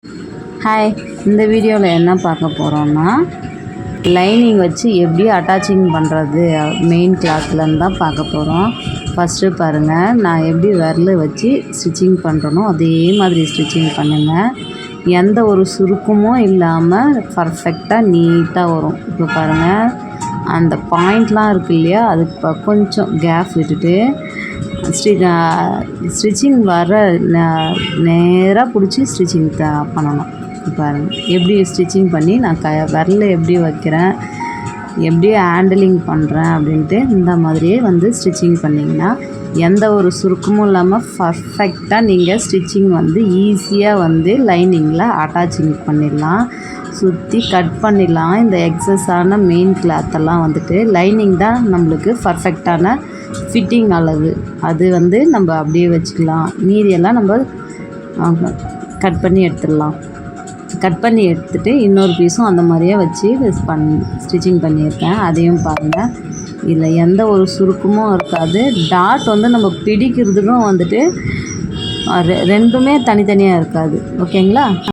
Hi, இந்த வீடியோவில் என்ன பார்க்க போகிறோன்னா லைனிங் வச்சு எப்படி அட்டாச்சிங் பண்ணுறது மெயின் கிளாத்லன்னு தான் பார்க்க போகிறோம். ஃபஸ்ட்டு பாருங்கள், நான் எப்படி விரல் வச்சு ஸ்டிச்சிங் பண்ணுறனோ அதே மாதிரி ஸ்டிச்சிங் பண்ணுங்கள். எந்த ஒரு சுருக்கமும் இல்லாமல் பர்ஃபெக்டாக நீட்டாக வரும். இப்போ பாருங்கள், அந்த பாயிண்ட்லாம் இருக்குது இல்லையா, அதுக்கு கொஞ்சம் கேப் விட்டுட்டு ஸ்டிச்சிங் வர நேராக பிடிச்சி ஸ்டிச்சிங் பண்ணணும். பாருங்கள் எப்படி ஸ்டிச்சிங் பண்ணி நான் விரல் எப்படி வைக்கிறேன், எப்படி ஹேண்டிலிங் பண்ணுறேன் அப்படின்ட்டு இந்த மாதிரியே வந்து ஸ்டிச்சிங் பண்ணிங்கன்னா எந்த ஒரு சுருக்கமும் இல்லாமல் பர்ஃபெக்டாக நீங்கள் ஸ்டிச்சிங் வந்து ஈஸியாக வந்து லைனிங்கில் அட்டாச்சிங் பண்ணிடலாம், சுற்றி கட் பண்ணிடலாம். இந்த எக்ஸஸான மெயின் கிளாத்தெல்லாம் வந்துட்டு லைனிங் தான் நம்மளுக்கு பர்ஃபெக்டான ஃபிட்டிங் அளவு, அது வந்து நம்ம அப்படியே வச்சுக்கலாம். மீதியெல்லாம் நம்ம கட் பண்ணி எடுத்துடலாம். கட் பண்ணி எடுத்துகிட்டு இன்னொரு பீஸும் அந்த மாதிரியே வச்சு ஸ்டிச்சிங் பண்ணியிருக்கேன். அதையும் பாருங்கள், இதில் எந்த ஒரு சுருக்கமும் இருக்காது. டாட் வந்து நம்ம பிடிக்கிறதுக்கும் வந்துட்டு ரெண்டுமே தனித்தனியாக இருக்காது. ஓகேங்களா?